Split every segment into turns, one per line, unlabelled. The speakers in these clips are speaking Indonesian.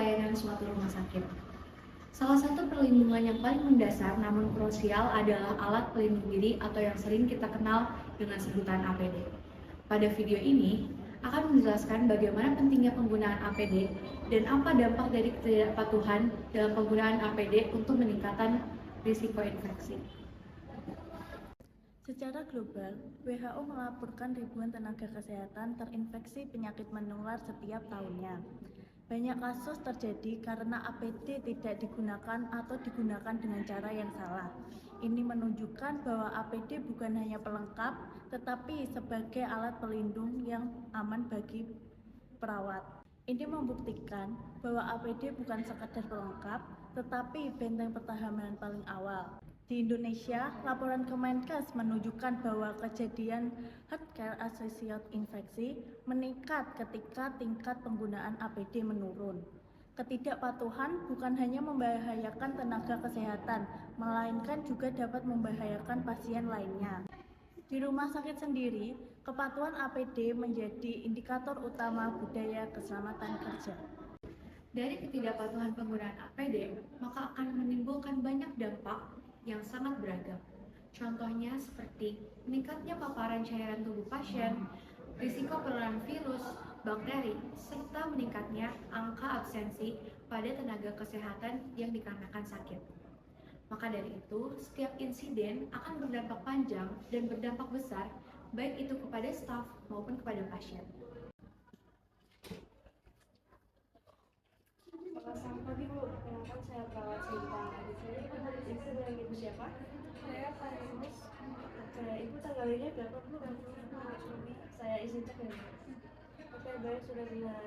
pelayanan suatu rumah sakit. Salah satu perlindungan yang paling mendasar namun krusial adalah alat pelindung diri atau yang sering kita kenal dengan sebutan APD. Pada video ini, akan menjelaskan bagaimana pentingnya penggunaan APD dan apa dampak dari ketidakpatuhan dalam penggunaan APD untuk meningkatkan risiko infeksi.
Secara global, WHO melaporkan ribuan tenaga kesehatan terinfeksi penyakit menular setiap tahunnya. Banyak kasus terjadi karena APD tidak digunakan atau digunakan dengan cara yang salah. Ini menunjukkan bahwa APD bukan hanya pelengkap, tetapi sebagai alat pelindung yang aman bagi perawat. Ini membuktikan bahwa APD bukan sekadar pelengkap, tetapi benteng pertahanan paling awal. Di Indonesia, laporan Kemenkes menunjukkan bahwa kejadian healthcare associated infeksi meningkat ketika tingkat penggunaan APD menurun. Ketidakpatuhan bukan hanya membahayakan tenaga kesehatan, melainkan juga dapat membahayakan pasien lainnya. Di rumah sakit sendiri, kepatuhan APD menjadi indikator utama budaya keselamatan kerja.
Dari ketidakpatuhan penggunaan APD, maka akan menimbulkan banyak dampak yang sangat beragam. Contohnya seperti meningkatnya paparan cairan tubuh pasien, risiko penularan virus, bakteri, serta meningkatnya angka absensi pada tenaga kesehatan yang dikarenakan sakit. Maka dari itu, setiap insiden akan berdampak panjang dan berdampak besar, baik itu kepada staf maupun kepada pasien.
Selamat pagi Bu, perkenalkan saya perawat Sinta. Di sini Ibu berisi dengan Ibu siapa? Saya Parinus. Ibu tanggal lahirnya berapa Bu? Saya izin cek ya Bu. Oke baik, sudah dengar.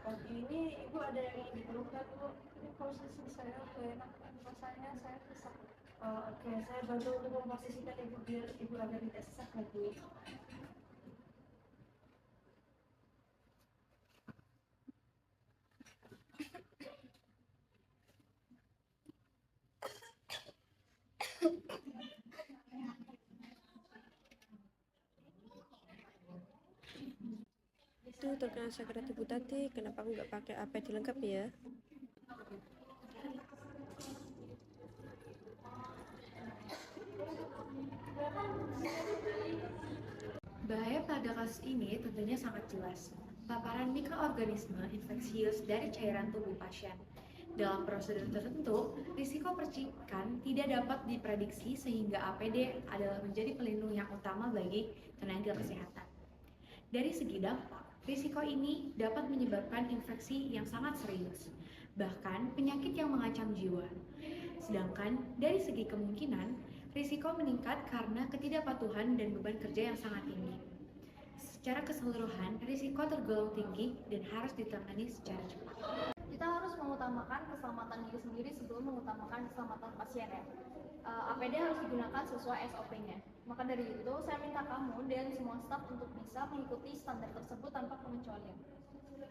Pagi ini Ibu ada yang ingin dikeluhkan Bu? Ini posisi saya enak, rasanya saya sesak. Oke, saya bantu untuk memposisikan Ibu biar Ibu agak tidak sesak lagi.
Itu terkena sakit ibu tadi, kenapa aku nggak pakai APD lengkap ya?
Bahaya pada kasus ini tentunya sangat jelas. Paparan mikroorganisme infeksius dari cairan tubuh pasien. Dalam prosedur tertentu, risiko percikan tidak dapat diprediksi sehingga APD adalah menjadi pelindung yang utama bagi tenaga kesehatan. Dari segi dampak, risiko ini dapat menyebabkan infeksi yang sangat serius, bahkan penyakit yang mengancam jiwa. Sedangkan dari segi kemungkinan, risiko meningkat karena ketidakpatuhan dan beban kerja yang sangat tinggi. Secara keseluruhan, risiko tergolong tinggi dan harus ditangani secara cepat.
Kita harus mengutamakan keselamatan diri sendiri sebelum mengutamakan keselamatan pasien ya. APD harus digunakan sesuai SOP-nya. Maka dari itu, saya minta kamu dan semua staf untuk bisa mengikuti standar tersebut tanpa pengecualian.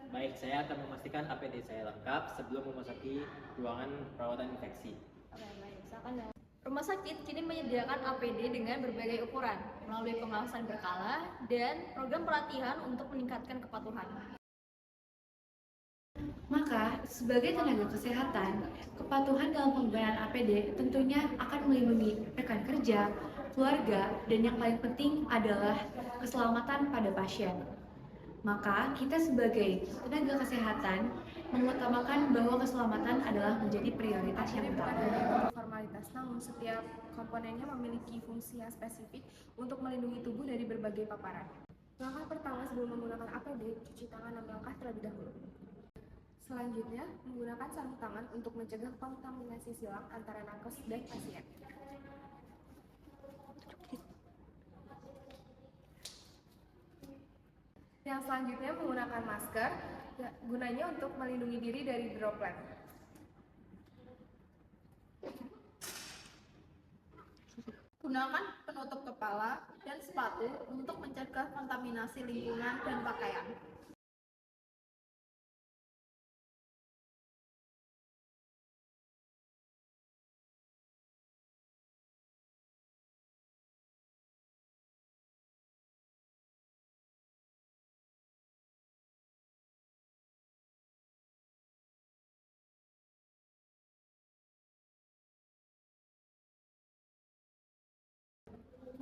Baik, saya akan memastikan APD saya lengkap sebelum memasuki ruangan perawatan infeksi.
Oke, baik. Silakan. Rumah sakit kini menyediakan APD dengan berbagai ukuran, melalui pengawasan berkala dan program pelatihan untuk meningkatkan kepatuhan.
Maka, sebagai tenaga kesehatan, kepatuhan dalam penggunaan APD tentunya akan melindungi rekan kerja, keluarga, dan yang paling penting adalah keselamatan pada pasien. Maka, kita sebagai tenaga kesehatan mengutamakan bahwa keselamatan adalah menjadi prioritas yang utama.
Formalitas, namun setiap komponennya memiliki fungsi yang spesifik untuk melindungi tubuh dari berbagai paparan. Langkah pertama sebelum menggunakan APD, cuci tangan 6 langkah terlebih dahulu. Selanjutnya, menggunakan sarung tangan untuk mencegah kontaminasi silang antara nakes dan pasien. Yang selanjutnya menggunakan masker, gunanya untuk melindungi diri dari droplet.
Gunakan penutup kepala dan sepatu untuk mencegah kontaminasi lingkungan dan pakaian.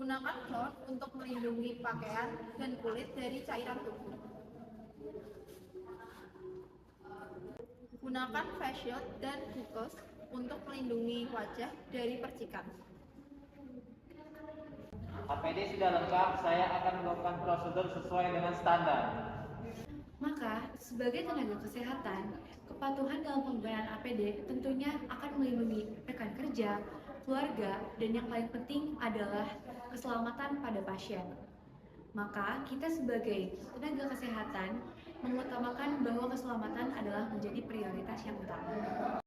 Gunakan gaun untuk melindungi pakaian dan kulit dari cairan tubuh. Gunakan face shield dan kukes untuk melindungi wajah dari percikan.
APD sudah lengkap, saya akan melakukan prosedur sesuai dengan standar.
Maka, sebagai tenaga kesehatan, kepatuhan dalam penggunaan APD tentunya akan melindungi rekan kerja, keluarga, dan yang paling penting adalah keselamatan pada pasien. Maka, kita sebagai tenaga kesehatan mengutamakan bahwa keselamatan adalah menjadi prioritas yang utama.